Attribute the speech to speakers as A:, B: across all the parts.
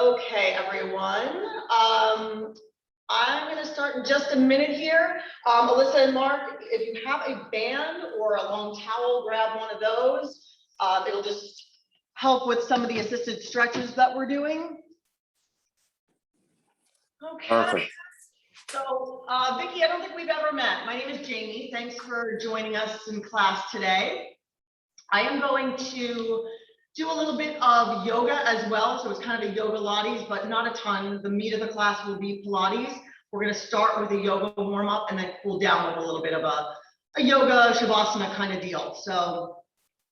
A: Okay, everyone. I'm going to start in just a minute here. Alyssa and Mark, if you have a band or a long towel, grab one of those. It'll just help with some of the assisted stretches that we're doing. Okay.
B: Perfect.
A: So, Vicki, I don't think we've ever met. My name is Jaime. Thanks for joining us in class today. I am going to do a little bit of yoga as well. So it's kind of a yoga Pilates, but not a ton. The meat of the class will be Pilates. We're going to start with a yoga warm up and then cool down with a little bit of a yoga shavasana kind of deal. So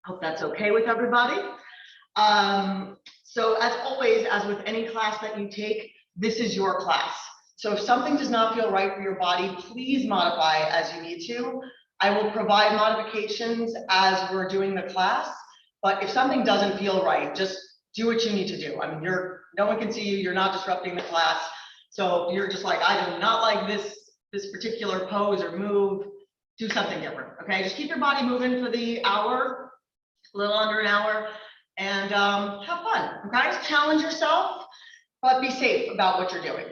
A: I hope that's okay with everybody. So as always, as with any class that you take, this is your class. So if something does not feel right for your body, please modify as you need to. I will provide modifications as we're doing the class. But if something doesn't feel right, just do what you need to do. I mean, no one can see you, you're not disrupting the class. So if you're just like, I do not like this particular pose or move, do something different, okay? Just keep your body moving for the hour, a little under an hour, and have fun, okay? Just challenge yourself, but be safe about what you're doing.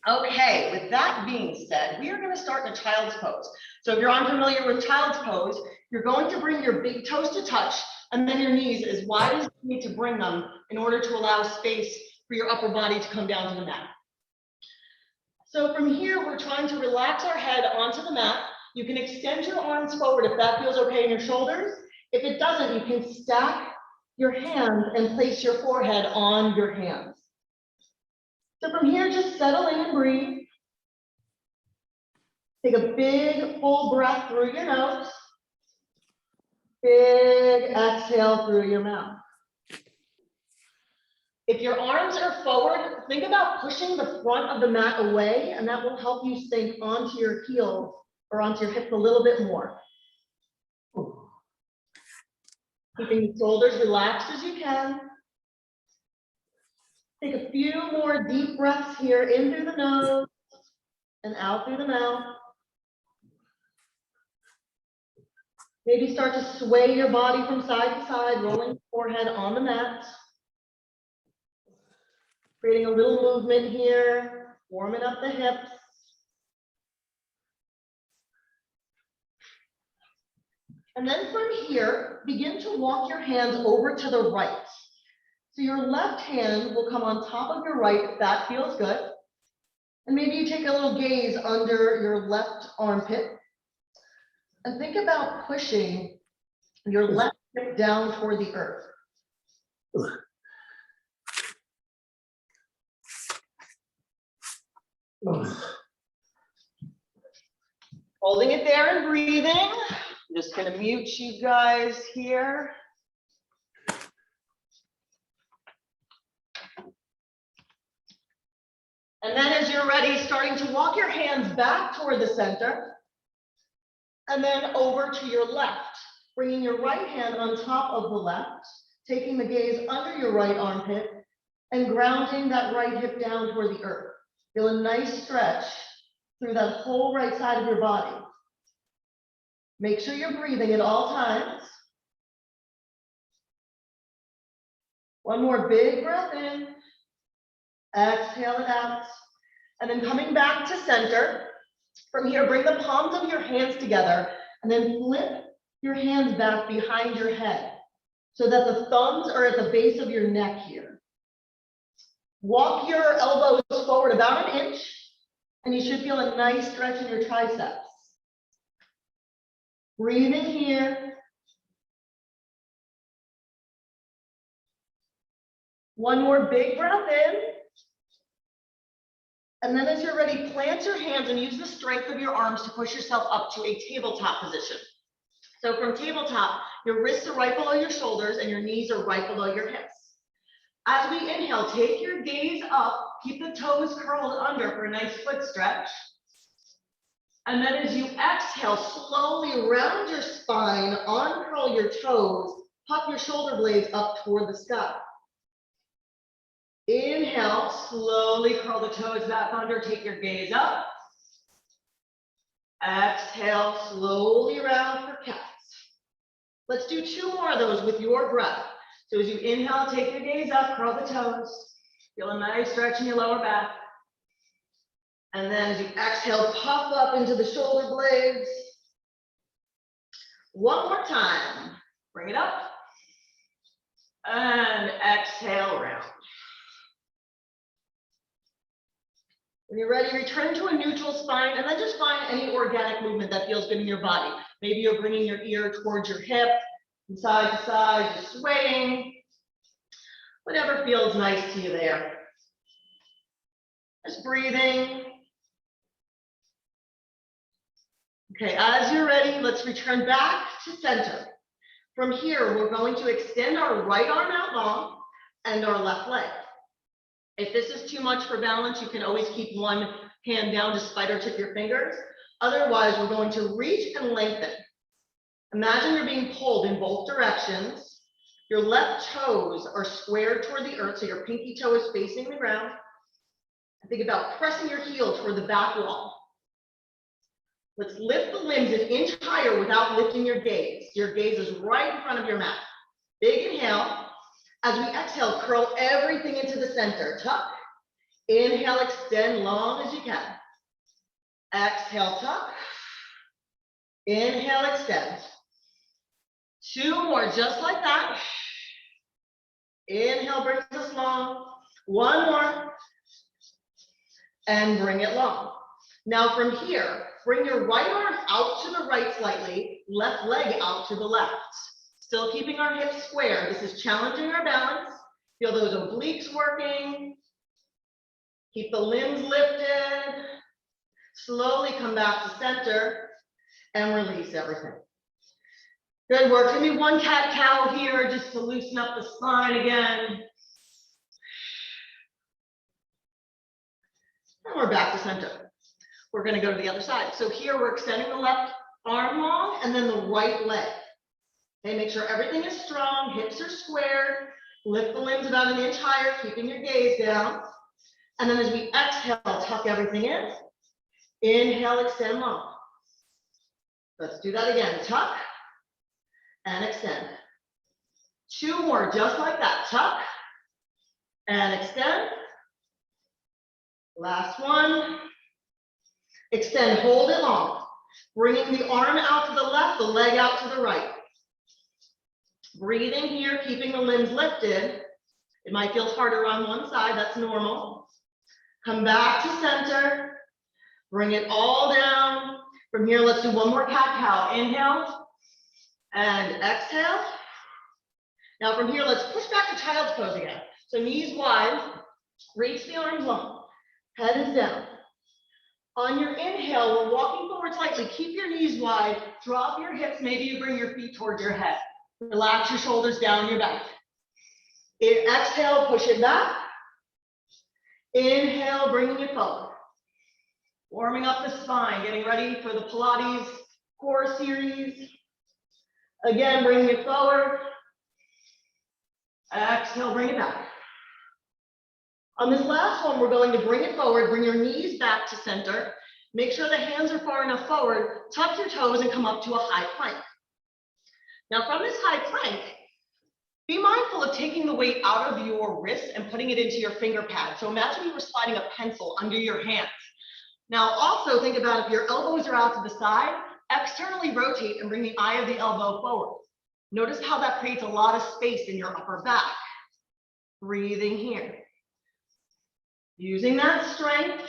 A: Okay, with that being said, we are gonna start in a child's pose. So if you're unfamiliar with child's pose, you're going to bring your big toes to touch and then your knees as wide as you need to bring them in order to allow space for your upper body to come down to the mat. So from here, we're trying to relax our head onto the mat. You can extend your arms forward if that feels okay in your shoulders. If it doesn't, you can stack your hands and place your forehead on your hands. So from here, just settle in and breathe. Take a big full breath through your nose. Big exhale through your mouth. If your arms are forward, think about pushing the front of the mat away, and that will help you sink onto your heels or onto your hips a little bit more. Keeping the shoulders relaxed as you can. Take a few more deep breaths here, in through the nose and out through the mouth. Maybe start to sway your body from side to side, rolling the forehead on the mat. Creating a little movement here, warming up the hips. And then from here, begin to walk your hands over to the right. So your left hand will come on top of your right, if that feels good. And maybe you take a little gaze under your left armpit. And think about pushing your left hip down toward the earth. Holding it there and breathing. I'm just going to mute you guys here. And then as you're ready, starting to walk your hands back toward the center. And then over to your left, bringing your right hand on top of the left, taking the gaze under your right armpit and grounding that right hip down toward the earth. Feel a nice stretch through that whole right side of your body. Make sure you're breathing at all times. One more big breath in. Exhale it out. And then coming back to center. From here, bring the palms of your hands together and then flip your hands back behind your head so that the thumbs are at the base of your neck here. Walk your elbows forward about an inch and you should feel a nice stretch in your triceps. Breathe in here. One more big breath in. And then as you're ready, plant your hands and use the strength of your arms to push yourself up to a tabletop position. So from tabletop, your wrists are right below your shoulders and your knees are right below your hips. As we inhale, take your gaze up, keep the toes curled under for a nice foot stretch. And then as you exhale, slowly round your spine, uncurl your toes, pop your shoulder blades up toward the sky. Inhale, slowly curl the toes back under, take your gaze up. Exhale, slowly round for cats. Let's do 2 more of those with your breath. So as you inhale, take your gaze up, curl the toes. Feel a nice stretch in your lower back. And then as you exhale, puff up into the shoulder blades. One more time. Bring it up. And exhale, round. When you're ready, return to a neutral spine and then just find any organic movement that feels good in your body. Maybe you're bringing your ear towards your hip, from side to side, just swaying. Whatever feels nice to you there. Just breathing. Okay, as you're ready, let's return back to center. From here, we're going to extend our right arm out long and our left leg. If this is too much for balance, you can always keep one hand down to spider tip your fingers. Otherwise, we're going to reach and lengthen. Imagine you're being pulled in both directions. Your left toes are squared toward the earth, so your pinky toe is facing the ground. And think about pressing your heel toward the back wall. Let's lift the limbs an inch higher without lifting your gaze. Your gaze is right in front of your mat. Big inhale. As we exhale, curl everything into the center. Tuck. Inhale, extend long as you can. Exhale, tuck. Inhale, extend. Two more, just like that. Inhale, brings us long. One more. And bring it long. Now from here, bring your right arm out to the right slightly, left leg out to the left. Still keeping our hips square. This is challenging our balance. Feel those obliques working. Keep the limbs lifted. Slowly come back to center and release everything. Good work. Give me one cat-cow here just to loosen up the spine again. And we're back to center. We're going to go to the other side. So here we're extending the left arm long and then the right leg. Okay, make sure everything is strong, hips are squared, lift the limbs about an inch higher, keeping your gaze down. And then as we exhale, tuck everything in. Inhale, extend long. Let's do that again. Tuck and extend. Two more, just like that. Tuck and extend. Last one. Extend, hold it long. Bringing the arm out to the left, the leg out to the right. Breathing here, keeping the limbs lifted. It might feel harder on one side, that's normal. Come back to center. Bring it all down. From here, let's do one more cat-cow. Inhale and exhale. Now from here, let's push back to child's pose again. So knees wide, reach the arms long, head is down. On your inhale, we're walking forward slightly. Keep your knees wide, drop your hips. Maybe you bring your feet towards your head. Relax your shoulders down your back. Exhale, push it back. Inhale, bringing it forward. Warming up the spine, getting ready for the Pilates core series. Again, bringing it forward. Exhale, bring it back. On this last one, we're going to bring it forward, bring your knees back to center. Make sure the hands are far enough forward. Tuck your toes and come up to a high plank. Now from this high plank, be mindful of taking the weight out of your wrist and putting it into your finger pad. So imagine you were sliding a pencil under your hands. Now also think about if your elbows are out to the side, externally rotate and bring the eye of the elbow forward. Notice how that creates a lot of space in your upper back. Breathing here. Using that strength,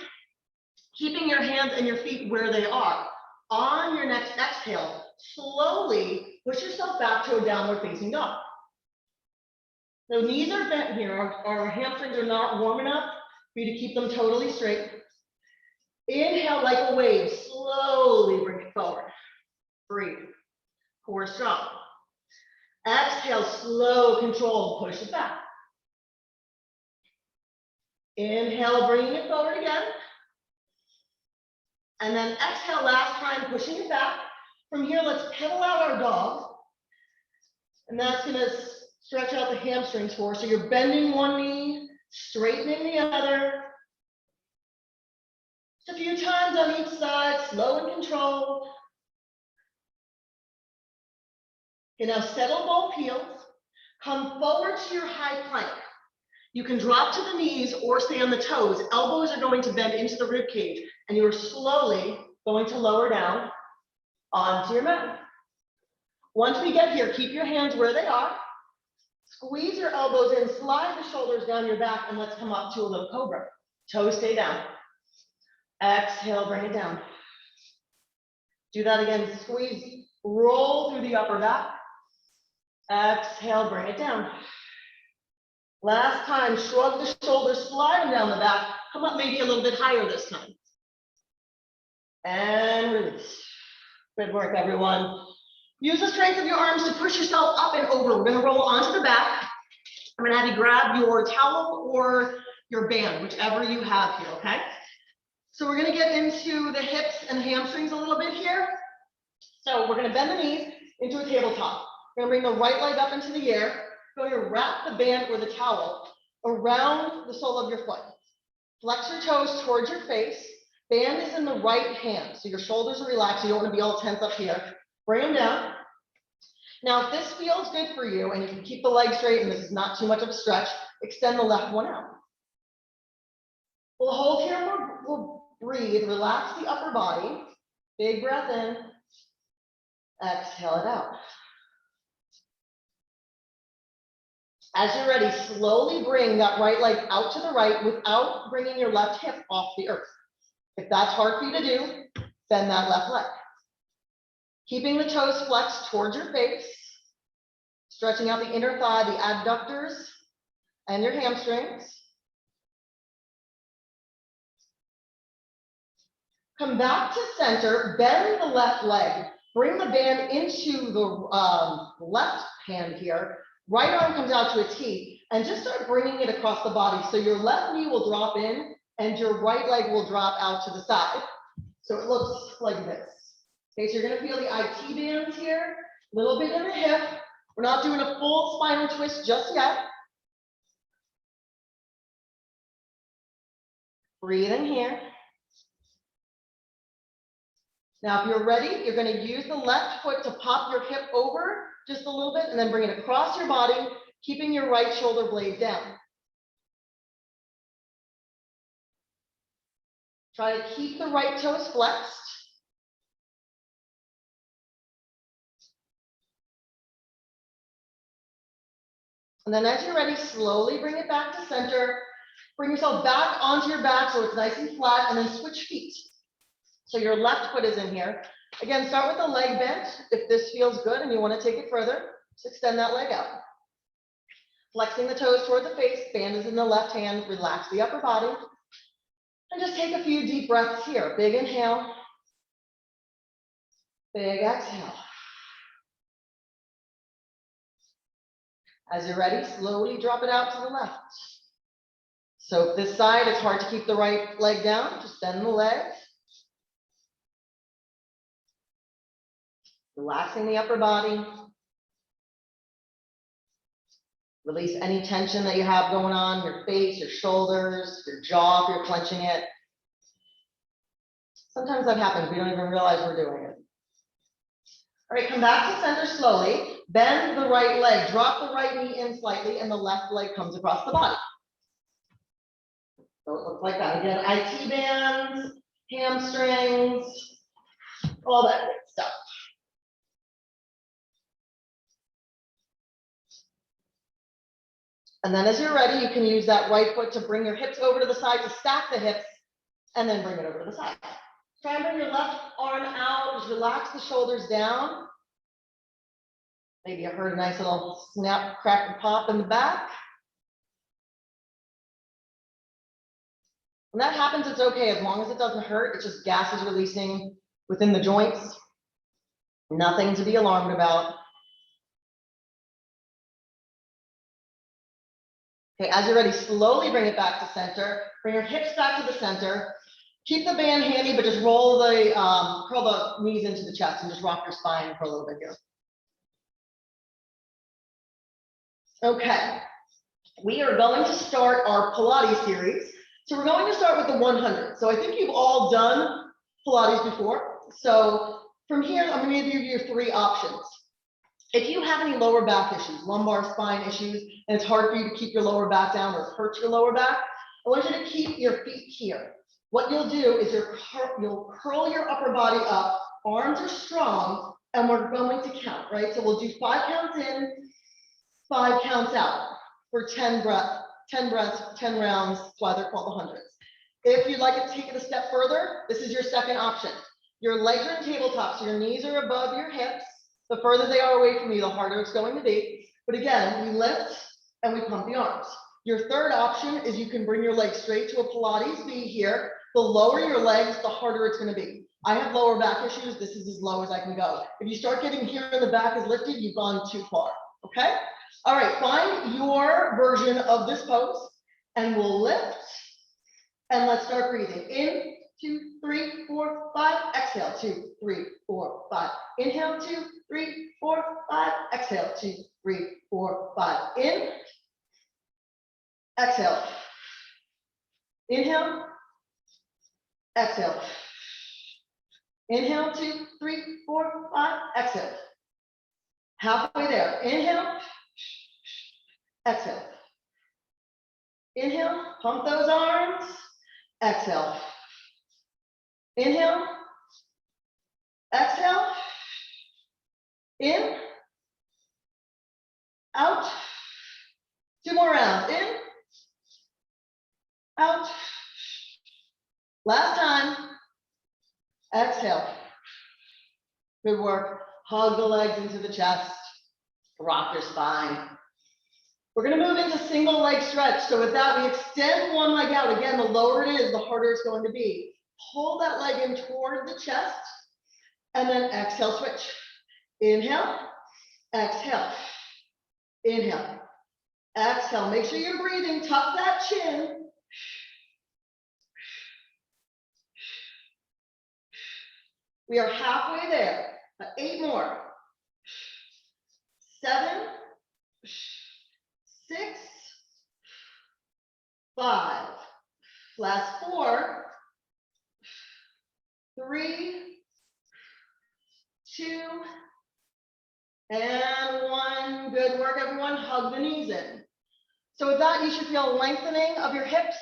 A: keeping your hands and your feet where they are. On your next exhale, slowly push yourself back to a downward facing dog. So knees are bent here. Our hamstrings are not warm enough for you to keep them totally straight. Inhale like a wave, slowly bring it forward. Breathe, core strong. Exhale, slow, controlled, push it back. Inhale, bringing it forward again. And then exhale, last time, pushing it back. From here, let's pedal out our dog. And that's gonna stretch out the hamstrings for us. So you're bending one knee, straightening the other. Just a few times on each side, slow and controlled. Okay, now settle both heels. Come forward to your high plank. You can drop to the knees or stay on the toes. Elbows are going to bend into the rib cage, and you are slowly going to lower down onto your mat. Once we get here, keep your hands where they are. Squeeze your elbows in, slide the shoulders down your back, and let's come up to a little cobra. Toes stay down. Exhale, bring it down. Do that again. Squeeze, roll through the upper back. Exhale, bring it down. Last time, shrug the shoulders, slide them down the back. Come up maybe a little bit higher this time. And release. Good work, everyone. Use the strength of your arms to push yourself up and over. We're gonna roll onto the back. I'm gonna have you grab your towel or your band, whichever you have here, okay? So we're gonna get into the hips and hamstrings a little bit here. So we're gonna bend the knees into a tabletop. We're gonna bring the right leg up into the air. You're going to wrap the band or the towel around the sole of your foot. Flex your toes towards your face. Band is in the right hand, so your shoulders are relaxed. You don't want to be all tense up here. Bring them down. Now, if this feels good for you and you can keep the leg straight and this is not too much of a stretch, extend the left one out. We'll hold here, we'll breathe, relax the upper body. Big breath in, exhale it out. As you're ready, slowly bring that right leg out to the right without bringing your left hip off the earth. If that's hard for you to do, bend that left leg. Keeping the toes flexed towards your face, stretching out the inner thigh, the adductors, and your hamstrings. Come back to center, bend the left leg, bring the band into the left hand here. Right arm comes out to a T, and just start bringing it across the body. So your left knee will drop in, and your right leg will drop out to the side. So it looks like this. Okay, so you're gonna feel the IT bands here, a little bit in the hip. We're not doing a full spinal twist just yet. Breathe in here. Now, if you're ready, you're gonna use the left foot to pop your hip over just a little bit and then bring it across your body, keeping your right shoulder blade down. Try to keep the right toes flexed. And then as you're ready, slowly bring it back to center. Bring yourself back onto your back so it's nice and flat, and then switch feet. So your left foot is in here. Again, start with the leg bent. If this feels good and you want to take it further, just extend that leg out. Flexing the toes toward the face, band is in the left hand, relax the upper body. And just take a few deep breaths here. Big inhale, big exhale. As you're ready, slowly drop it out to the left. So this side, it's hard to keep the right leg down, just bend the leg. Relaxing the upper body. Release any tension that you have going on, your face, your shoulders, your jaw if you're clenching it. Sometimes that happens, we don't even realize we're doing it. All right, come back to center slowly. Bend the right leg, drop the right knee in slightly, and the left leg comes across the body. So it looks like that. Again, IT bands, hamstrings, all that good stuff. And then as you're ready, you can use that right foot to bring your hips over to the side, to stack the hips, and then bring it over to the side. Try and bring your left arm out, just relax the shoulders down. Maybe you heard a nice little snap, crack, and pop in the back. When that happens, it's okay, as long as it doesn't hurt. It's just gas is releasing within the joints. Nothing to be alarmed about. Okay, as you're ready, slowly bring it back to center. Bring your hips back to the center. Keep the band handy, but just roll the, curl the knees into the chest and just rock your spine for a little bit here. Okay, we are going to start our Pilates series. So we're going to start with the 100. So I think you've all done Pilates before. So from here, I'm going to give you your 3 options. If you have any lower back issues, lumbar spine issues, and it's hard for you to keep your lower back down or it hurts your lower back, I want you to keep your feet here. What you'll do is you'll curl your upper body up, arms are strong, and we're going to count, right? So we'll do 5 counts in, 5 counts out for 10 breaths, 10 rounds. That's why they're called the hundreds. If you'd like to take it a step further, this is your second option. Your legs are in tabletop, so your knees are above your hips. The further they are away from you, the harder it's going to be. But again, we lift and we pump the arms. Your third option is you can bring your legs straight to a Pilates V here. The lower your legs, the harder it's going to be. I have lower back issues. This is as low as I can go. If you start getting here in the back is lifted, you've gone too far. Okay? All right, find your version of this pose and we'll lift and let's start breathing. In, 2, 3, 4, 5. Exhale, 2, 3, 4, 5. Inhale, 2, 3, 4, 5. Exhale, 2, 3, 4, 5. In. Exhale. Inhale. Exhale. Inhale, 2, 3, 4, 5. Exhale. Halfway there. Inhale. Exhale. Inhale. Pump those arms. Exhale. Inhale. Exhale. In. Out. 2 more rounds. In. Out. Last time. Exhale. Good work. Hug the legs into the chest. Rock your spine. We're going to move into single leg stretch. So with that, we extend one leg out. Again, the lower it is, the harder it's going to be. Pull that leg in toward the chest. And then exhale, switch. Inhale. Exhale. Inhale. Exhale. Make sure you're breathing. Tuck that chin. We are halfway there. 8 more. 7, 6, 5. Last 4, 3, 2, and 1. Good work, everyone. Hug the knees in. So with that, you should feel a lengthening of your hips,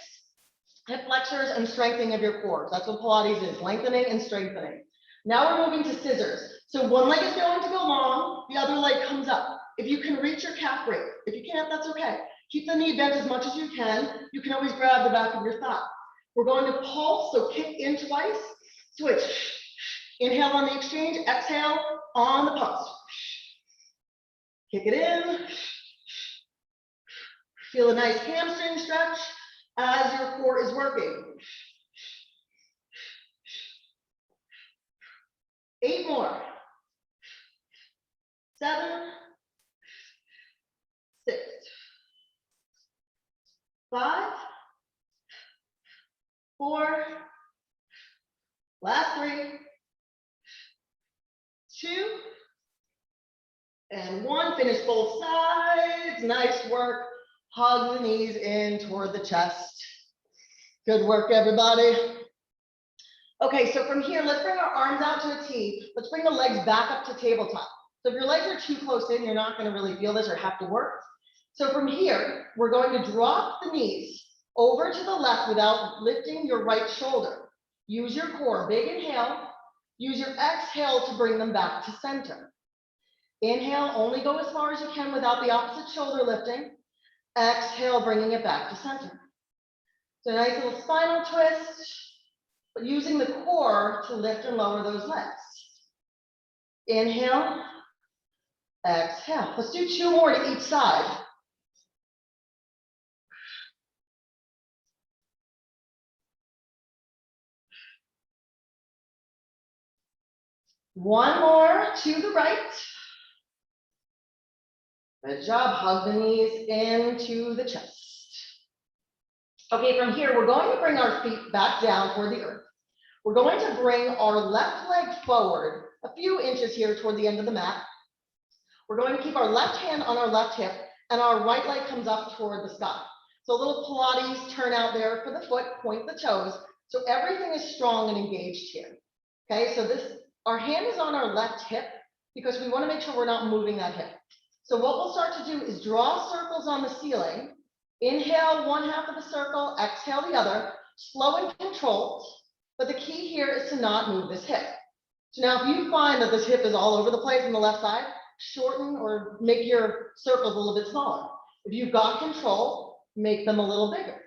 A: hip flexors, and strengthening of your core. That's what Pilates is, lengthening and strengthening. Now we're moving to scissors. So one leg is going to go long, the other leg comes up. If you can reach your calf, great. If you can't, that's okay. Keep the knee bent as much as you can. You can always grab the back of your thigh. We're going to pulse, so kick in twice, switch. Inhale on the exchange, exhale on the pulse. Kick it in. Feel a nice hamstring stretch as your core is working. 8 more. 7, 6, 5, 4, last 3, 2, and 1. Finish both sides. Nice work. Hug the knees in toward the chest. Good work, everybody. Okay, so from here, let's bring our arms out to a T. Let's bring the legs back up to tabletop. So if your legs are too close in, you're not going to really feel this or have to work. So from here, we're going to drop the knees over to the left without lifting your right shoulder. Use your core. Big inhale. Use your exhale to bring them back to center. Inhale, only go as far as you can without the opposite shoulder lifting. Exhale, bringing it back to center. So nice little spinal twist, but using the core to lift and lower those legs. Inhale, exhale. Let's do 2 more to each side. One more to the right. Good job. Hug the knees into the chest. Okay, from here, we're going to bring our feet back down toward the earth. We're going to bring our left leg forward a few inches here toward the end of the mat. We're going to keep our left hand on our left hip and our right leg comes up toward the sky. So a little Pilates turn out there for the foot, point the toes. So everything is strong and engaged here. Okay, so our hand is on our left hip. because we want to make sure we're not moving that hip. So what we'll start to do is draw circles on the ceiling. Inhale one half of the circle, exhale the other, slow and controlled. But the key here is to not move this hip. So now if you find that this hip is all over the place on the left side, shorten or make your circles a little bit smaller. If you've got control, make them a little bigger.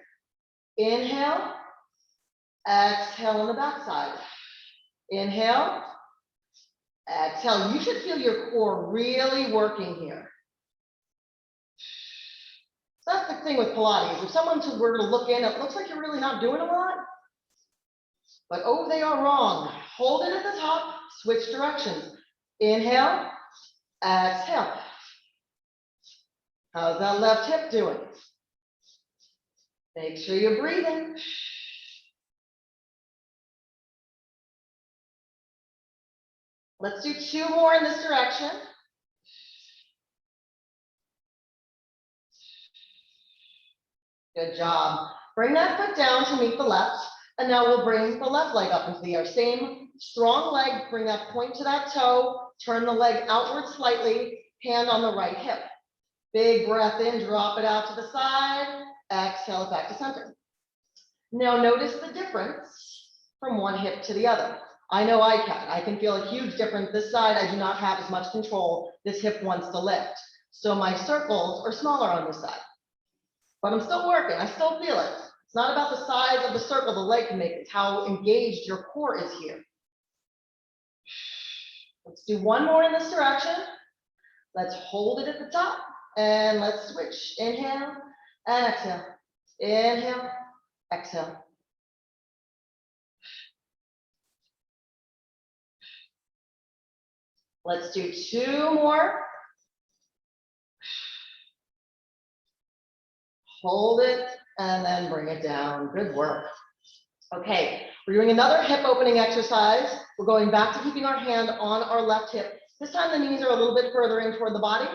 A: Inhale, exhale on the back side. Inhale, exhale. You should feel your core really working here. So that's the thing with Pilates. If someone were to look in, it looks like you're really not doing a lot. But oh, they are wrong. Hold it at the top, switch directions. Inhale, exhale. How's that left hip doing? Make sure you're breathing. Let's do 2 more in this direction. Good job. Bring that foot down to meet the left. And now we'll bring the left leg up into the air. Same strong leg, bring that point to that toe, turn the leg outward slightly, hand on the right hip. Big breath in, drop it out to the side, exhale it back to center. Now notice the difference from one hip to the other. I know I can. I can feel a huge difference. This side, I do not have as much control. This hip wants to lift. So my circles are smaller on this side. But I'm still working. I still feel it. It's not about the size of the circle the leg can make. It's how engaged your core is here. Let's do 1 more in this direction. Let's hold it at the top. And let's switch. Inhale and exhale. Inhale, exhale. Let's do 2 more. Hold it and then bring it down. Good work. Okay, we're doing another hip opening exercise. We're going back to keeping our hand on our left hip. This time the knees are a little bit further in toward the body.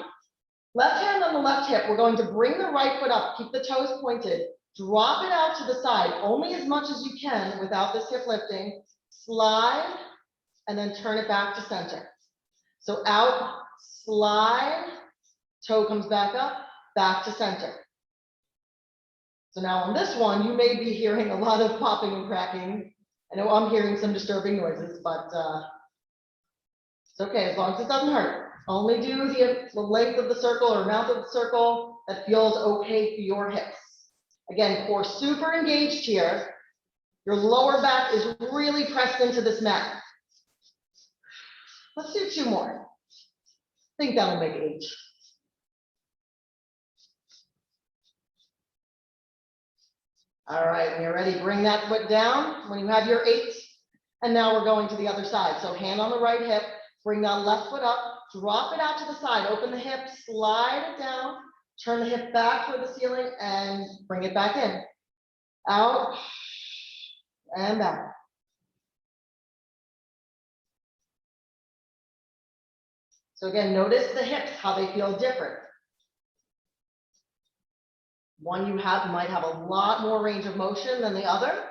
A: Left hand on the left hip. We're going to bring the right foot up. Keep the toes pointed. Drop it out to the side, only as much as you can without this hip lifting. Slide and then turn it back to center. So out, slide, toe comes back up, back to center. So now on this one, you may be hearing a lot of popping and cracking. I know I'm hearing some disturbing noises, but it's okay as long as it doesn't hurt. Only do the length of the circle or amount of the circle that feels okay for your hips. Again, core super engaged here. Your lower back is really pressed into this mat. Let's do 2 more. I think that'll make 8. All right, when you're ready, bring that foot down when you have your 8. And now we're going to the other side. So hand on the right hip, bring that left foot up, drop it out to the side, open the hip, slide it down, turn the hip back toward the ceiling and bring it back in. Out and back. So again, notice the hips, how they feel different. One you might have a lot more range of motion than the other.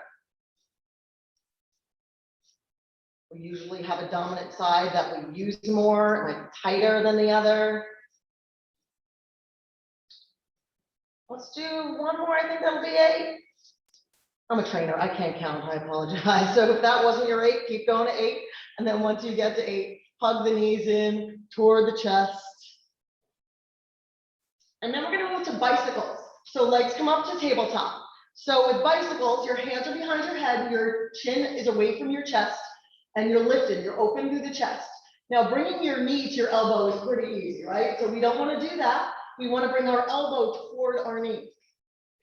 A: We usually have a dominant side that we use more, like tighter than the other. Let's do 1 more, I think that'll be 8. I'm a trainer, I can't count, I apologize. So if that wasn't your 8, keep going to 8. And then once you get to 8, hug the knees in toward the chest. And then we're gonna move to bicycles. So legs come up to tabletop. So with bicycles, your hands are behind your head, your chin is away from your chest, and you're lifted, you're open through the chest. Now bringing your knee to your elbow is pretty easy, right? So we don't wanna do that. We wanna bring our elbow toward our knee.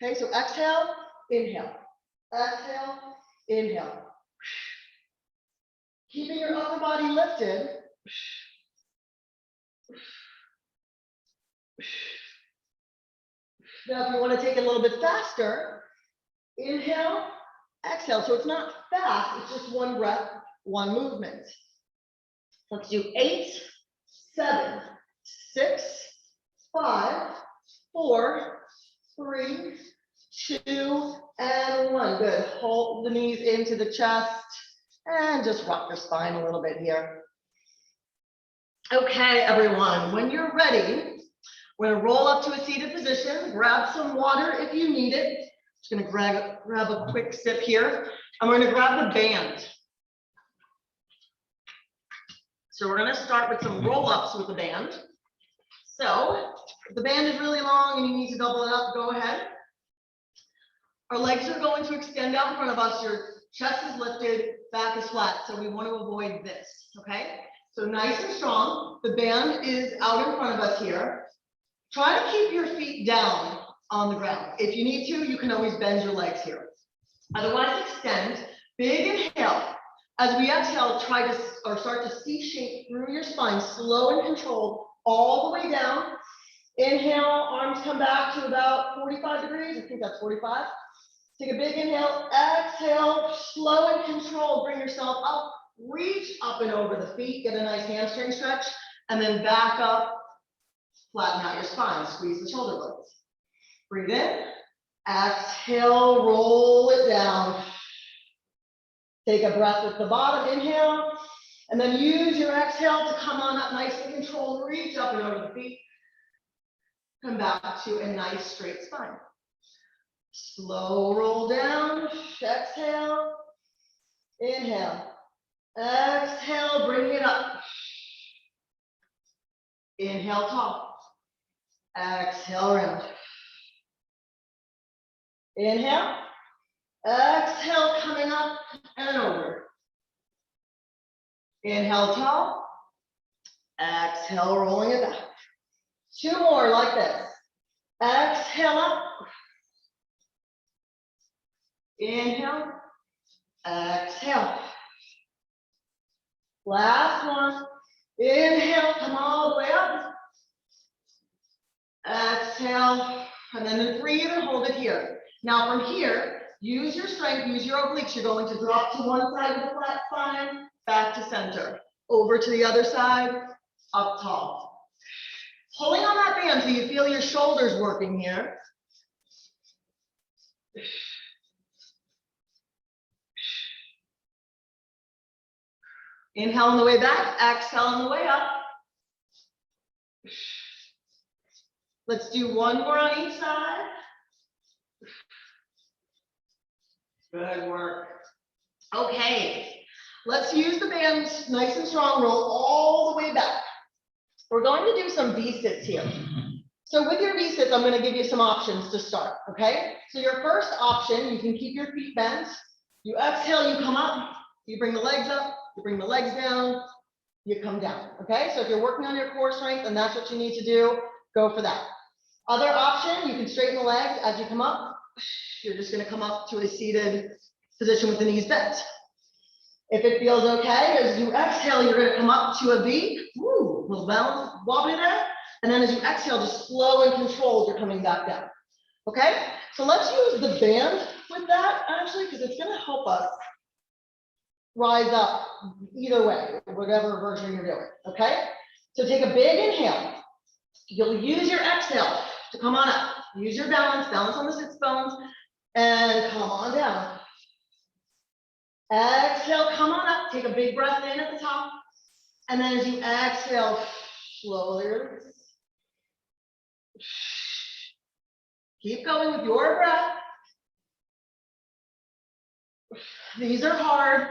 A: Okay, so exhale, inhale. Exhale, inhale. Keeping your upper body lifted. Now, if you want to take it a little bit faster, inhale, exhale. So it's not fast, it's just 1 breath, 1 movement. Let's do 8, 7, 6, 5, 4, 3, 2, and 1. Good. Hold the knees into the chest and just rock your spine a little bit here. Okay, everyone, when you're ready, we're gonna roll up to a seated position, grab some water if you need it. Just gonna grab a quick sip here, and we're gonna grab the band. So we're gonna start with some roll-ups with the band. So if the band is really long and you need to double it up, go ahead. Our legs are going to extend out in front of us. Your chest is lifted, back is flat. So we want to avoid this, okay? So nice and strong. The band is out in front of us here. Try to keep your feet down on the ground. If you need to, you can always bend your legs here. Otherwise, extend. Big inhale. As we exhale, try to start to C-shape through your spine, slow and controlled, all the way down. Inhale, arms come back to about 45 degrees. I think that's 45. Take a big inhale, exhale, slow and controlled. Bring yourself up, reach up and over the feet, get a nice hamstring stretch, and then back up, flatten out your spine, squeeze the shoulder blades. Breathe in, exhale, roll it down. Take a breath with the bottom, inhale, and then use your exhale to come on up nice and controlled, reach up and over the feet. Come back to a nice straight spine. Slow roll down, exhale, inhale, exhale, bring it up. Inhale, tall, exhale, round. Inhale, exhale, coming up and over. Inhale, tall, exhale, rolling it back. 2 more like this. Exhale up. Inhale, exhale. Last one. Inhale, come all the way up. Exhale, and then breathe and hold it here. Now from here, use your strength, use your obliques. You're going to drop to one side of the flat spine, back to center. Over to the other side, up tall. Pulling on that band so you feel your shoulders working here. Inhale on the way back, exhale on the way up. Let's do one more on each side. Good work. Okay, let's use the band nice and strong, roll all the way back. We're going to do some V-sits here. So with your V-sits, I'm going to give you some options to start, okay? So your first option, you can keep your feet bent. You exhale, you come up, you bring the legs up, you bring the legs down, you come down, okay? So if you're working on your core strength and that's what you need to do, go for that. Other option, you can straighten the legs as you come up. You're just going to come up to a seated position with the knees bent. If it feels okay, as you exhale, you're going to come up to a V. Woo, a little balance, wobbly there. And then as you exhale, just slow and controlled, you're coming back down. Okay? So let's use the band with that, actually, because it's going to help us rise up either way, whatever version you're doing. Okay? So take a big inhale. You'll use your exhale to come on up. Use your balance on the sits bones, and come on down. Exhale, come on up. Take a big breath in at the top. And then as you exhale, slowly release. Keep going with your breath. These are hard.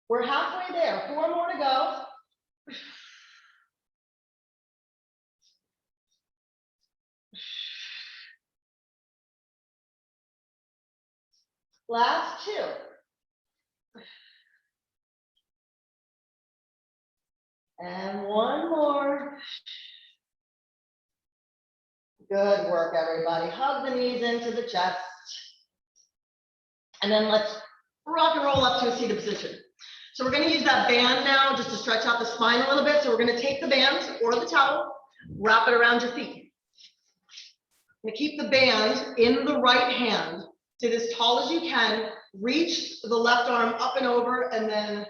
A: We're halfway there. 4 more to go. Last 2. And 1 more. Good work, everybody. Hug the knees into the chest. And then let's rock and roll up to a seated position. So we're going to use that band now just to stretch out the spine a little bit. So we're going to take the band or the towel, wrap it around your feet. I'm going to keep the band in the right hand. Sit as tall as you can. Reach the left arm up and over, and then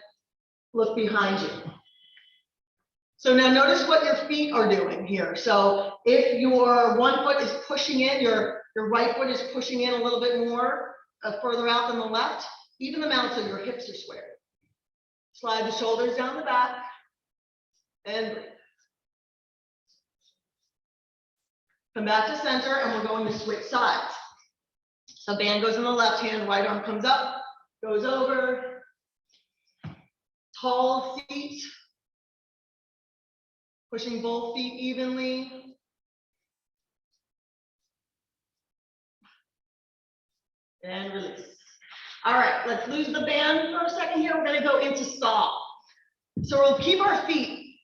A: look behind you. So now notice what your feet are doing here. So if your one foot is pushing in, your right foot is pushing in a little bit more further out than the left, even them out so your hips are squared. Slide the shoulders down the back and breathe. Come back to center and we're going to switch sides. So band goes in the left hand, right arm comes up, goes over. Tall feet. Pushing both feet evenly. And release. All right, let's lose the band for a second here. We're going to go into stop. So we'll keep our feet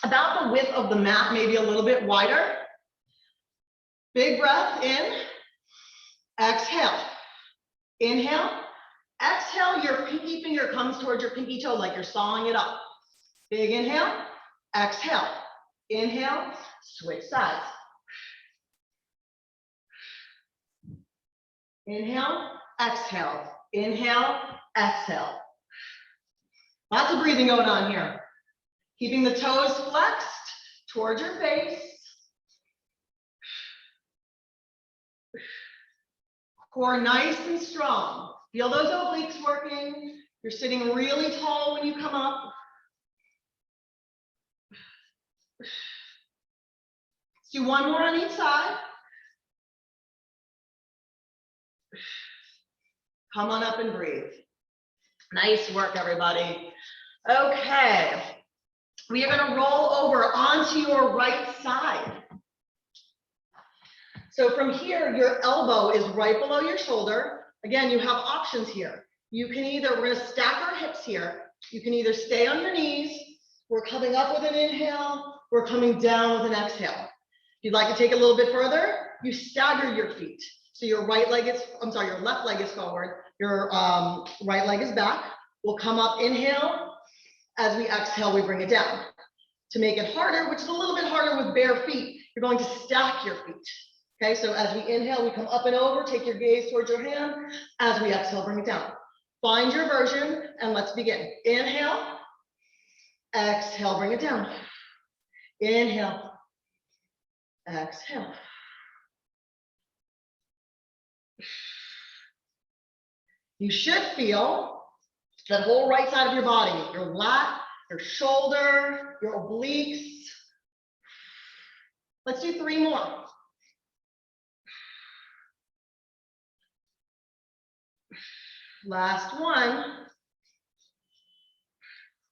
A: about the width of the mat, maybe a little bit wider. Big breath in. Exhale. Inhale. Exhale, your pinky finger comes towards your pinky toe like you're sawing it up. Big inhale. Exhale. Inhale. Switch sides. Inhale. Exhale. Inhale. Exhale. Lots of breathing going on here. Keeping the toes flexed towards your face. Core nice and strong. Feel those obliques working. You're sitting really tall when you come up. Let's do one more on each side. Come on up and breathe. Nice work, everybody. Okay. We are going to roll over onto your right side. So from here, your elbow is right below your shoulder. Again, you have options here. You can either, we're going to stack our hips here. You can either stay on your knees. We're coming up with an inhale. We're coming down with an exhale. If you'd like to take it a little bit further, you stagger your feet. So your right leg is, your left leg is forward. Your right leg is back. We'll come up, inhale. As we exhale, we bring it down. To make it harder, which is a little bit harder with bare feet, you're going to stack your feet. Okay, so as we inhale, we come up and over, take your gaze towards your hand. As we exhale, bring it down. Find your version and let's begin. Inhale, exhale, bring it down. Inhale, exhale. You should feel that whole right side of your body, your lat, your shoulder, your obliques. Let's do 3 more. Last one.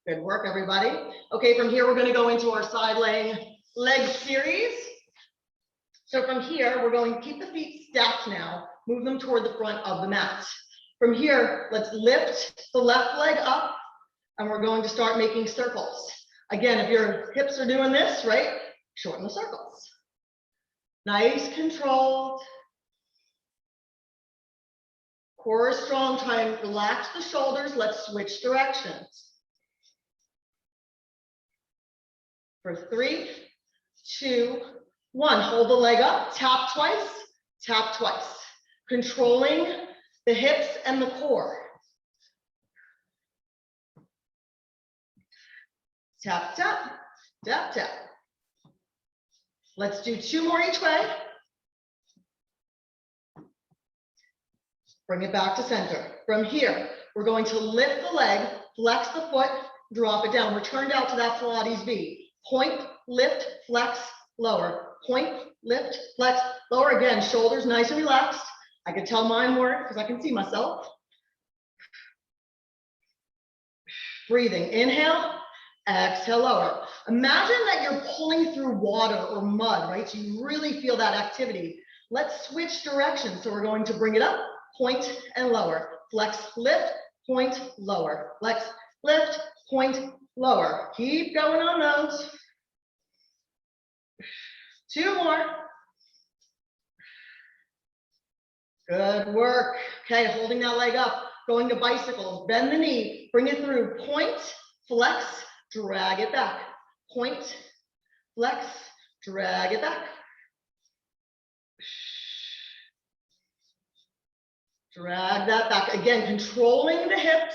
A: Good work, everybody. Okay, from here, we're going to go into our side leg series. So from here, we're going to keep the feet stacked now, move them toward the front of the mat. From here, let's lift the left leg up, and we're going to start making circles. Again, if your hips are doing this, right, shorten the circles. Nice, controlled. Core is strong, try and relax the shoulders. Let's switch directions. For 3, 2, 1. Hold the leg up, tap twice. Controlling the hips and the core. Tap, tap, tap, tap. Let's do 2 more each way. Bring it back to center. From here, we're going to lift the leg, flex the foot, drop it down. Return down to that Pilates V. Point, lift, flex, lower. Point, lift, flex, lower. Again, shoulders nice and relaxed. I can tell mine work because I can see myself. Breathing. Inhale, exhale, lower. Imagine that you're pulling through water or mud, right? So you really feel that activity. Let's switch directions. So we're going to bring it up. Point and lower, flex, lift, point, lower, flex, lift, point, lower. Keep going on those. 2 more. Good work. Okay, holding that leg up, going to bicycles, bend the knee, bring it through, point, flex, drag it back, point, flex, drag it back. Drag that back. Again, controlling the hips,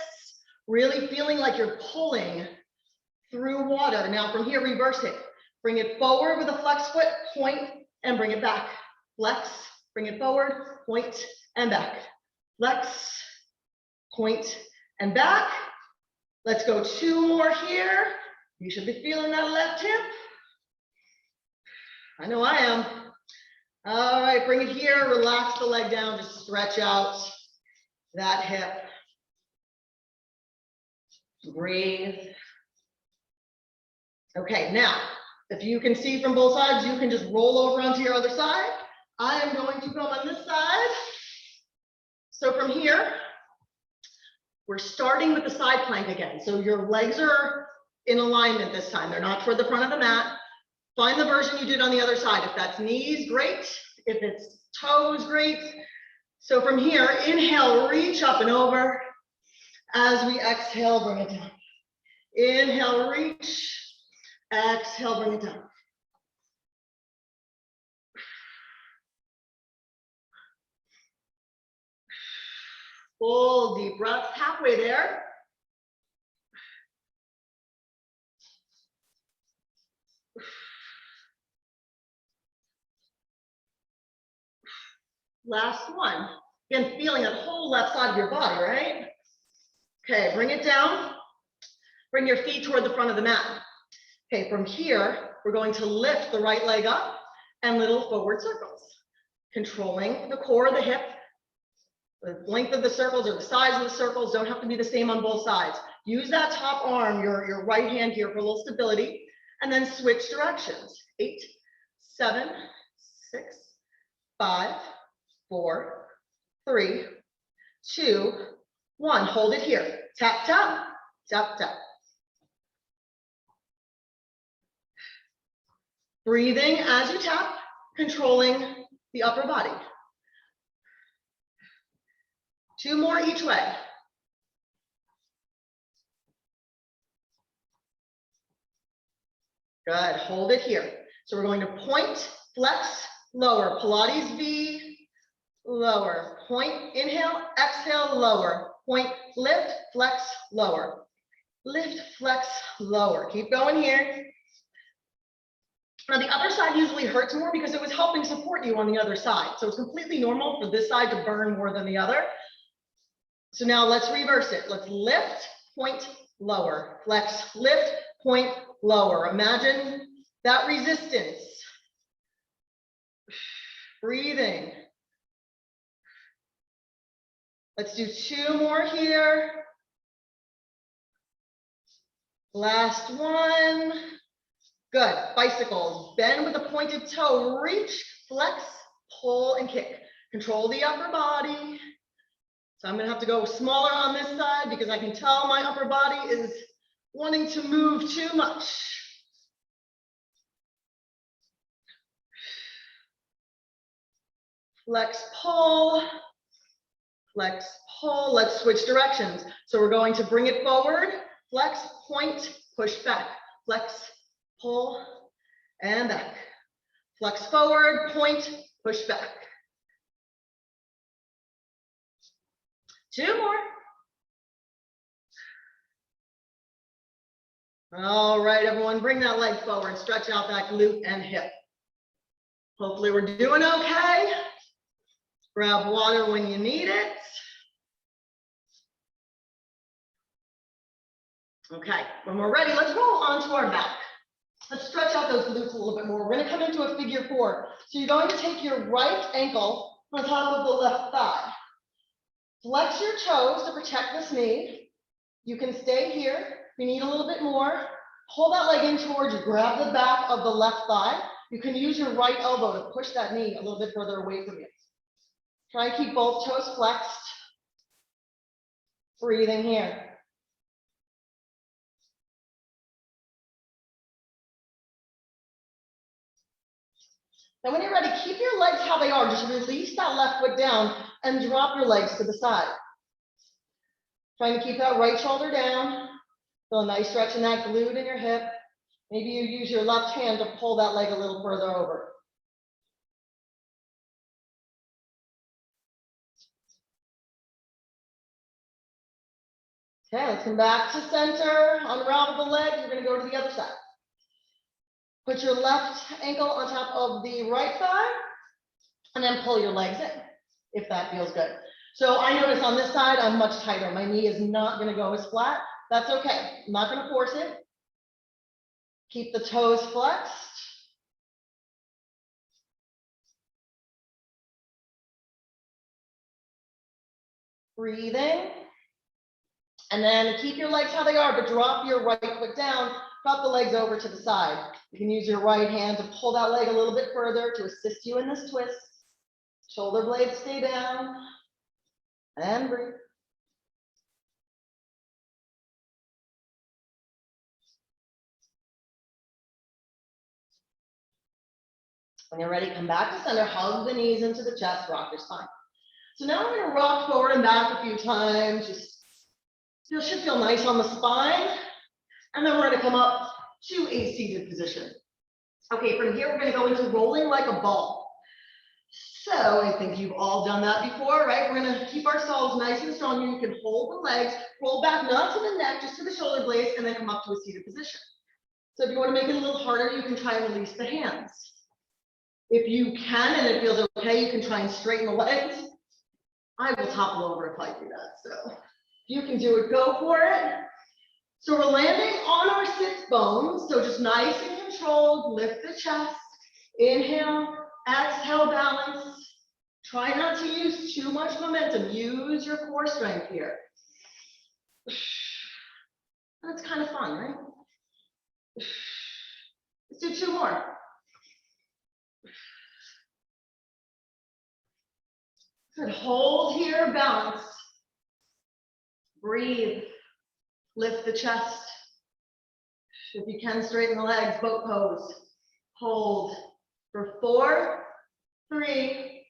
A: really feeling like you're pulling through water. Now from here, reverse it. Bring it forward with a flex foot, point, and bring it back. Flex, bring it forward, point, and back. Flex, point, and back. Let's go 2 more here. You should be feeling that left hip. I know I am. All right, bring it here. Relax the leg down. Just stretch out that hip. Breathe. Okay, now, if you can see from both sides, you can just roll over onto your other side. I am going to go on this side. So from here, we're starting with the side plank again. So your legs are in alignment this time. They're not toward the front of the mat. Find the version you did on the other side. If that's knees, great. If it's toes, great. So from here, inhale, reach up and over. As we exhale, bring it down. Inhale, reach. Exhale, bring it down. Full deep breath, halfway there. Last one. Again, feeling that whole left side of your body, right? Okay, bring it down. Bring your feet toward the front of the mat. Okay, from here, we're going to lift the right leg up and little forward circles, controlling the core of the hip. The length of the circles or the size of the circles don't have to be the same on both sides. Use that top arm, your right hand here for a little stability, and then switch directions. 8, 7, 6, 5, 4, 3, 2, 1. Hold it here. Tap, tap, tap, tap. Breathing as you tap, controlling the upper body. 2 more each way. Good, hold it here. So we're going to point, flex, lower, Pilates V, lower, point, inhale, exhale, lower, point, lift, flex, lower, lift, flex, lower. Keep going here. Now the other side usually hurts more because it was helping support you on the other side. So it's completely normal for this side to burn more than the other. So now let's reverse it. Let's lift, point, lower, flex, lift, point, lower. Imagine that resistance. Breathing. Let's do 2 more here. Last one. Good. Bicycles. Bend with a pointed toe. Reach, flex, pull, and kick. Control the upper body. So I'm going to have to go smaller on this side because I can tell my upper body is wanting to move too much. Flex, pull. Flex, pull. Let's switch directions. So we're going to bring it forward. Flex, point, push back. Flex, pull, and back. Flex forward, point, push back. 2 more. All right, everyone, bring that leg forward, stretch out that glute and hip. Hopefully we're doing okay. Grab water when you need it. Okay, when we're ready, let's roll onto our back. Let's stretch out those glutes a little bit more. We're gonna come into a figure 4. So you're going to take your right ankle on top of the left thigh. Flex your toes to protect this knee. You can stay here. If you need a little bit more, pull that leg in towards you. Grab the back of the left thigh. You can use your right elbow to push that knee a little bit further away from you. Try and keep both toes flexed. Breathing here. Now when you're ready, keep your legs how they are. Just release that left foot down and drop your legs to the side. Trying to keep that right shoulder down. Feel a nice stretch in that glute in your hip. Maybe you use your left hand to pull that leg a little further over. Okay, let's come back to center. Unravel the leg. You're going to go to the other side. Put your left ankle on top of the right thigh and then pull your legs in if that feels good. So I notice on this side, I'm much tighter. My knee is not going to go as flat. That's okay. I'm not going to force it. Keep the toes flexed. Breathing. And then keep your legs how they are, but drop your right foot down. Drop the legs over to the side. You can use your right hand to pull that leg a little bit further to assist you in this twist. Shoulder blades stay down. And breathe. When you're ready, come back to center, hug the knees into the chest, rock your spine. So now we're going to rock forward and back a few times. You should feel nice on the spine. And then we're going to come up to a seated position. Okay, from here, we're going to go into rolling like a ball. So I think you've all done that before, right? We're going to keep ourselves nice and strong. You can hold the legs, roll back, not to the neck, just to the shoulder blades, and then come up to a seated position. So if you want to make it a little harder, you can try and release the hands. If you can, and it feels okay, you can try and straighten the legs. I will topple over if I do that. So if you can do it, go for it. So we're landing on our sits bones. So just nice and controlled, lift the chest. Inhale, exhale, balance. Try not to use too much momentum. Use your core strength here. That's kind of fun, right? Let's do two more. Good, hold here, balance. Breathe, lift the chest. If you can, straighten the legs, boat pose. Hold for 4, 3,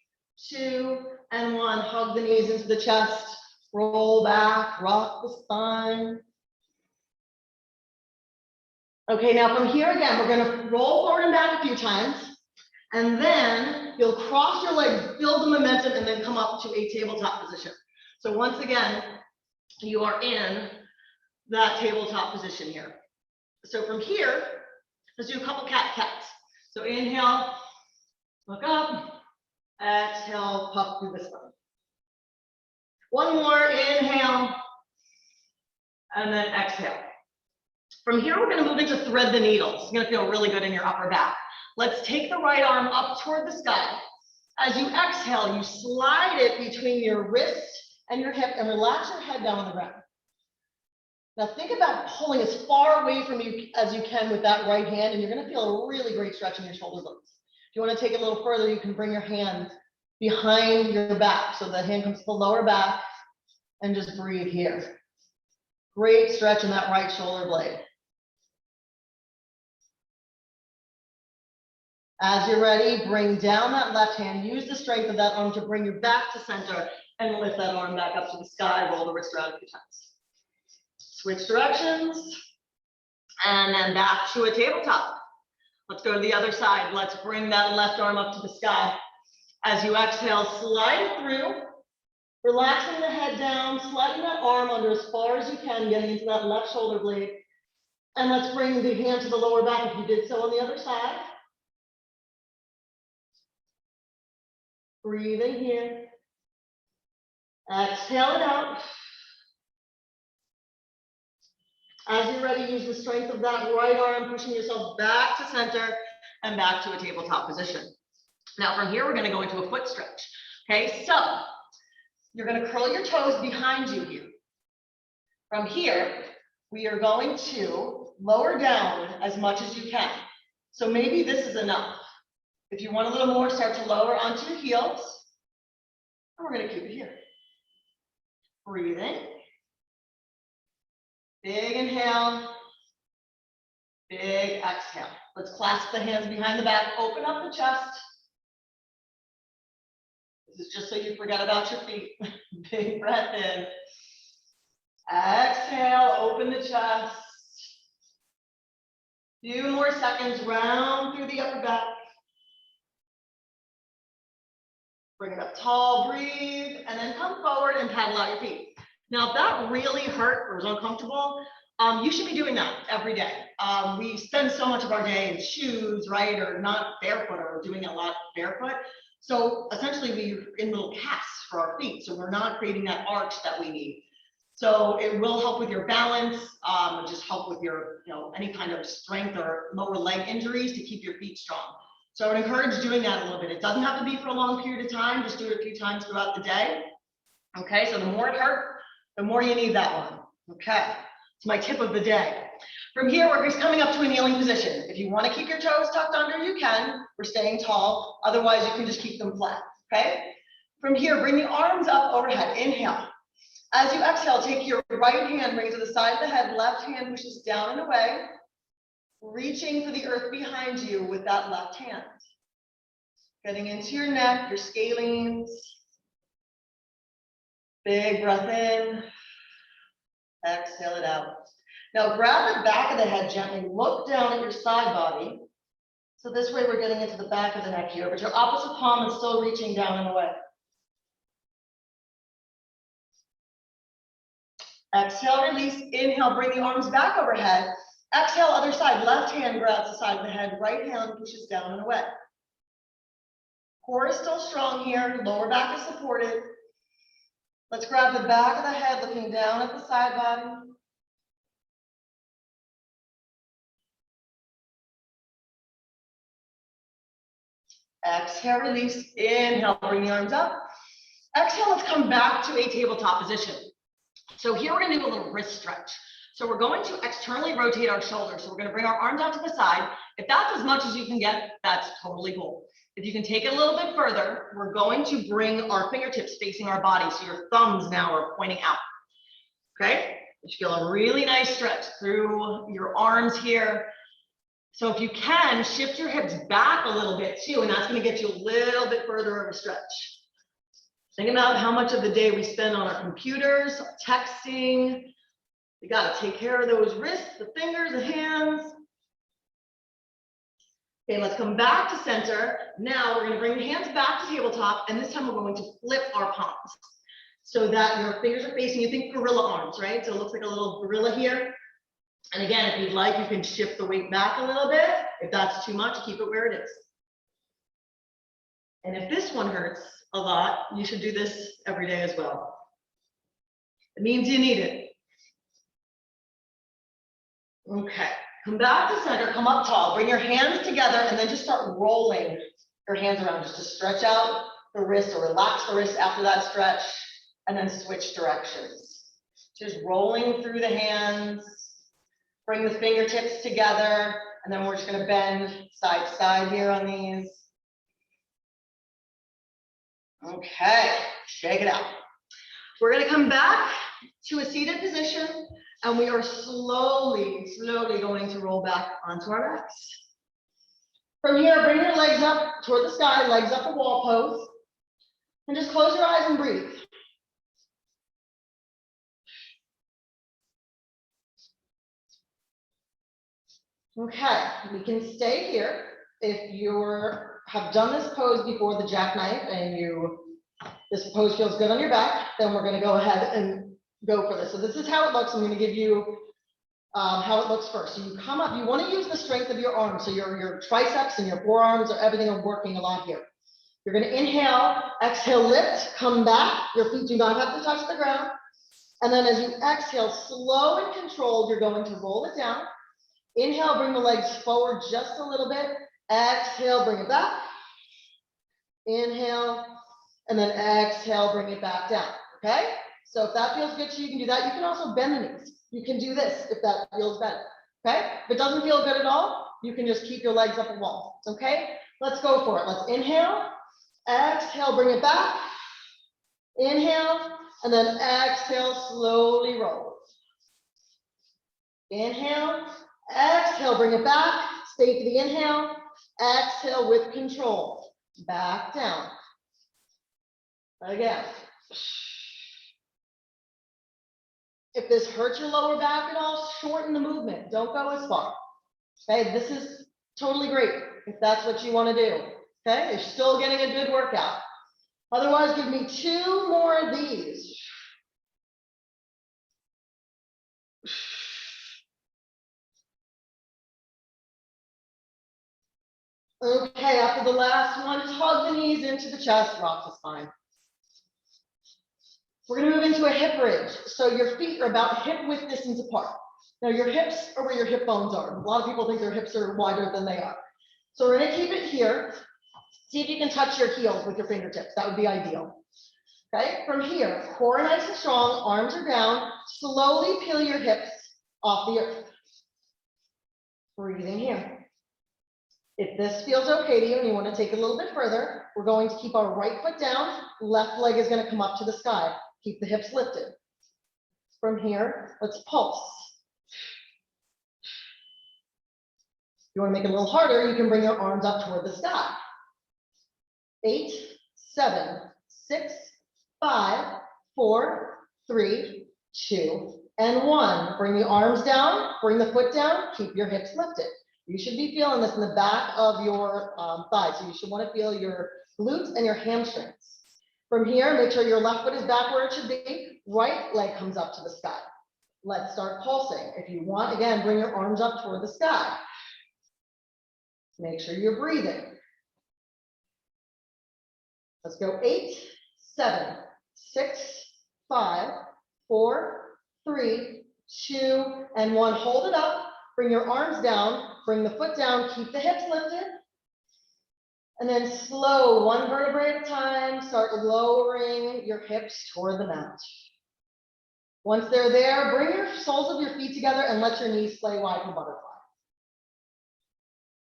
A: 2, and 1. Hug the knees into the chest. Roll back, rock the spine. Okay, now from here again, we're gonna roll forward and back a few times. And then you'll cross your legs, build the momentum, and then come up to a tabletop position. So once again, you are in that tabletop position here. So from here, let's do a couple cat-cats. So inhale, look up, exhale, puff through the spine. One more, inhale, and then exhale. From here, we're gonna move into thread the needles. It's gonna feel really good in your upper back. Let's take the right arm up toward the sky. As you exhale, you slide it between your wrist and your hip and relax your head down on the ground. Now think about pulling as far away from you as you can with that right hand, and you're gonna feel a really great stretch in your shoulder blades. If you wanna take it a little further, you can bring your hand behind your back. So the hand comes to the lower back and just breathe here. Great stretch in that right shoulder blade. As you're ready, bring down that left hand. Use the strength of that arm to bring your back to center and lift that arm back up to the sky. Roll the wrist around a few times. Switch directions. And then back to a tabletop. Let's go to the other side. Let's bring that left arm up to the sky. As you exhale, slide it through. Relaxing the head down, sliding that arm under as far as you can, getting into that left shoulder blade. And let's bring the hand to the lower back if you did so on the other side. Breathing here. Exhale it out. As you're ready, use the strength of that right arm, pushing yourself back to center and back to a tabletop position. Now from here, we're going to go into a foot stretch. Okay, so you're going to curl your toes behind you here. From here, we are going to lower down as much as you can. So maybe this is enough. If you want a little more, start to lower onto your heels. And we're going to keep it here. Breathing. Big inhale. Big exhale. Let's clasp the hands behind the back. Open up the chest. This is just so you forget about your feet. Big breath in. Exhale, open the chest. Few more seconds, round through the upper back. Bring it up tall, breathe, and then come forward and paddle out your feet. Now, if that really hurt or was uncomfortable, you should be doing that every day. We spend so much of our day in shoes, right, or not barefoot, or doing a lot barefoot. So essentially, we're in little casts for our feet, so we're not creating that arch that we need. So it will help with your balance, just help with your, any kind of strength or lower leg injuries to keep your feet strong. So I would encourage doing that a little bit. It doesn't have to be for a long period of time. Just do it a few times throughout the day. Okay, so the more it hurts, the more you need that one. Okay, it's my tip of the day. From here, we're just coming up to a kneeling position. If you want to keep your toes tucked under, you can. We're staying tall. Otherwise, you can just keep them flat. Okay, from here, bring the arms up overhead. Inhale. As you exhale, take your right hand, bring it to the side of the head, left hand pushes down and away, reaching for the earth behind you with that left hand. Getting into your neck, your scalenes. Big breath in, exhale it out. Now grab the back of the head gently, look down at your side body. So this way we're getting into the back of the neck here, but your opposite palm is still reaching down and away. Exhale, release, inhale, bring the arms back overhead. Exhale, other side, left hand grabs the side of the head, right hand pushes down and away. Core is still strong here, lower back is supported. Let's grab the back of the head, looking down at the side body. Exhale, release, inhale, bring the arms up. Exhale, let's come back to a tabletop position. So here we're gonna do a little wrist stretch. So we're going to externally rotate our shoulders. So we're gonna bring our arms out to the side. If that's as much as you can get, that's totally cool. If you can take it a little bit further, we're going to bring our fingertips facing our body. So your thumbs now are pointing out, okay? You should feel a really nice stretch through your arms here. So if you can, shift your hips back a little bit too, and that's gonna get you a little bit further of a stretch. Think about how much of the day we spend on our computers, texting. You gotta take care of those wrists, the fingers, the hands. Okay, let's come back to center. Now we're gonna bring the hands back to tabletop, and this time we're going to flip our palms so that your fingers are facing, you think gorilla arms, right? So it looks like a little gorilla here. And again, if you'd like, you can shift the weight back a little bit. If that's too much, keep it where it is. And if this one hurts a lot, you should do this every day as well. It means you need it. Okay, come back to center, come up tall, bring your hands together, and then just start rolling your hands around just to stretch out the wrist or relax the wrist after that stretch, and then switch directions. Just rolling through the hands, bring the fingertips together, and then we're just gonna bend side to side here on these. Okay, shake it out. We're gonna come back to a seated position, and we are slowly going to roll back onto our backs. From here, bring your legs up toward the sky, legs up a wall pose, and just close your eyes and breathe. Okay, we can stay here. If you have done this pose before, the jackknife, and this pose feels good on your back, then we're gonna go ahead and go for this. So this is how it looks. I'm gonna give you how it looks first. So you come up, you wanna use the strength of your arms. So your triceps and your forearms or everything are working a lot here. You're gonna inhale, exhale, lift, come back. Your feet do not have to touch the ground. And then as you exhale, slow and controlled, you're going to roll it down. Inhale, bring the legs forward just a little bit. Exhale, bring it back. Inhale, and then exhale, bring it back down, okay? So if that feels good to you, you can do that. You can also bend the knees. You can do this if that feels better, okay? If it doesn't feel good at all, you can just keep your legs up a wall, okay? Let's go for it. Let's inhale, exhale, bring it back. Inhale, and then exhale, slowly roll. Inhale, exhale, bring it back. Stay for the inhale. Exhale with control. Back down. Again. If this hurts your lower back at all, shorten the movement. Don't go as far. Okay, this is totally great if that's what you want to do. Okay, you're still getting a good workout. Otherwise, give me 2 more of these. Okay, after the last one, hug the knees into the chest, rock the spine. We're gonna move into a hip bridge. So your feet are about hip width distance apart. Now your hips are where your hip bones are. A lot of people think their hips are wider than they are. So we're gonna keep it here. See if you can touch your heels with your fingertips. That would be ideal. Okay, from here, core nice and strong, arms are down. Slowly peel your hips off the earth. Breathing here. If this feels okay to you and you want to take it a little bit further, we're going to keep our right foot down. Left leg is going to come up to the sky. Keep the hips lifted. From here, let's pulse. If you want to make it a little harder, you can bring your arms up toward the sky. 8, 7, 6, 5, 4, 3, 2, and 1. Bring the arms down, bring the foot down, keep your hips lifted. You should be feeling this in the back of your thighs. So you should want to feel your glutes and your hamstrings. From here, make sure your left foot is back where it should be. Right leg comes up to the sky. Let's start pulsing. If you want, again, bring your arms up toward the sky. Make sure you're breathing. Let's go 8, 7, 6, 5, 4, 3, 2, and 1. Hold it up. Bring your arms down. Bring the foot down. Keep the hips lifted. And then slow, one vertebrae at a time. Start lowering your hips toward the mat. Once they're there, bring your soles of your feet together and let your knees splay wide for butterfly.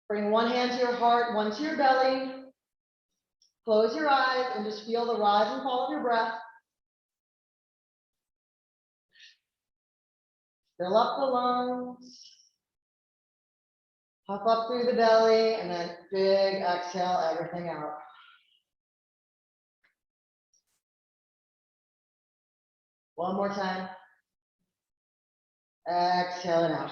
A: Bring one hand to your heart, one to your belly. Close your eyes and just feel the rise and fall of your breath. Fill up the lungs. Puff up through the belly and then big exhale everything out. One more time. Exhale it out.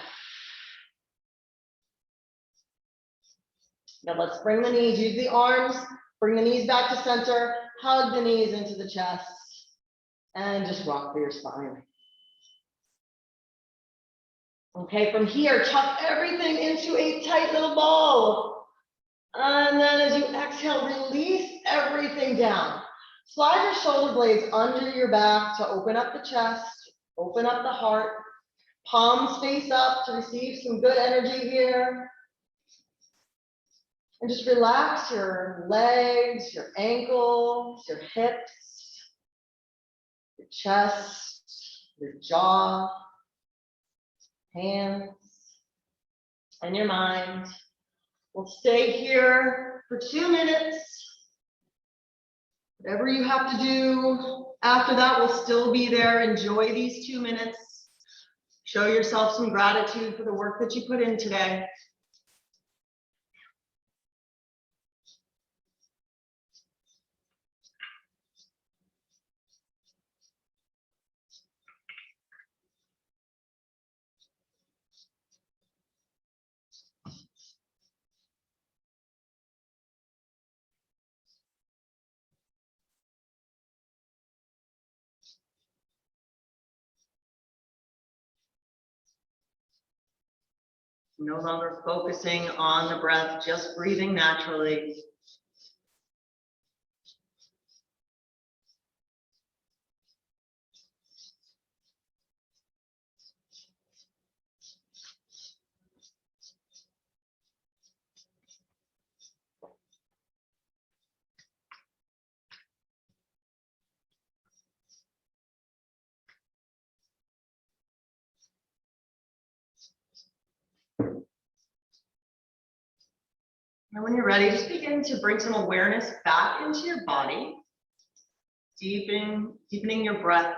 A: Now let's bring the knees, use the arms, bring the knees back to center, hug the knees into the chest, and just rock through your spine. Okay, from here, tuck everything into a tight little ball. And then as you exhale, release everything down. Slide your shoulder blades under your back to open up the chest, open up the heart. Palms face up to receive some good energy here. And just relax your legs, your ankles, your hips, your chest, your jaw, hands, and your mind. We'll stay here for 2 minutes. Whatever you have to do after that will still be there. Enjoy these 2 minutes. Show yourself some gratitude for the work that you put in today. No longer focusing on the breath, just breathing naturally. And when you're ready, just begin to bring some awareness back into your body, deepening your breath.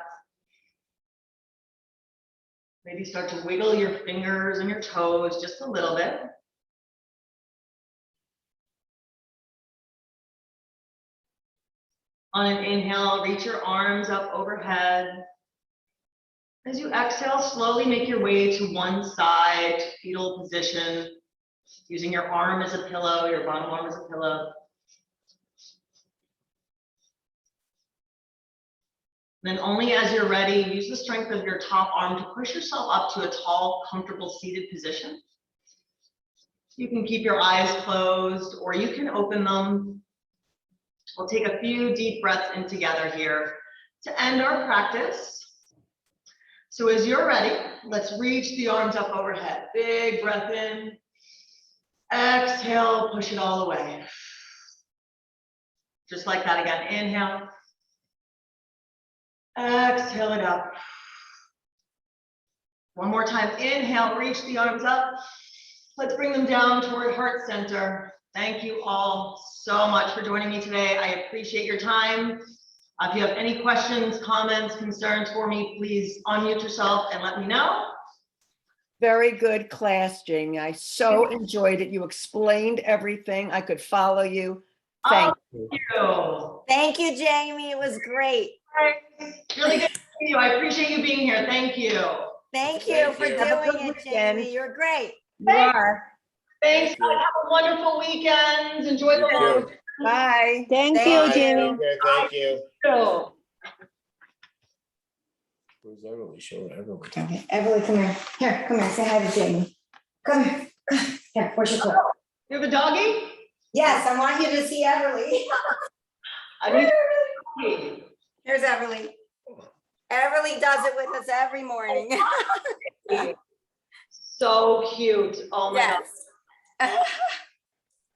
A: Maybe start to wiggle your fingers and your toes just a little bit. On an inhale, reach your arms up overhead. As you exhale, slowly make your way to one side, fetal position. Using your arm as a pillow, your bottom arm as a pillow. Then only as you're ready, use the strength of your top arm to push yourself up to a tall, comfortable seated position. You can keep your eyes closed or you can open them. We'll take a few deep breaths in together here. to end our practice. So as you're ready, let's reach the arms up overhead. Big breath in. Exhale, push it all away. Just like that again. Inhale. Exhale it up. One more time. Inhale, reach the arms up. Let's bring them down toward heart center. Thank you all so much for joining me today. I appreciate your time. If you have any questions, comments, concerns for me, please unmute yourself and let me know.
B: Very good class, Jamie. I so enjoyed it. You explained everything. I could follow you. Thank you.
C: Thank you, Jamie. It was great.
A: Really good to see you. I appreciate you being here. Thank you.
C: Thank you for
B: Have a good
C: doing it,
B: weekend.
C: Jamie. You're great.
B: You are.
A: Thanks.
D: Thank you.
A: Have a wonderful weekend. Enjoy the
D: You
A: long.
D: too.
B: Bye.
E: Thank
C: Thank
E: you,
D: Bye.
E: Jamie.
D: Take care. Thank you.
A: Thank
D: Where's Everly? Show Everly.
F: Okay, Everly, come here. Here, come here. Say hi to Jamie. Come here. Here, where's your clip?
A: You have a doggy?
F: Yes, I want you to see Everly.
A: I need a doggy.
C: Here's Everly. Everly does it with us every morning.
A: So cute. Oh my God.
C: Yes.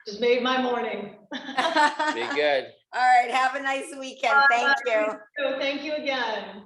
A: Just made my morning.
D: Be good.
C: All right. Have a nice weekend. Thank you.
A: Thank you again.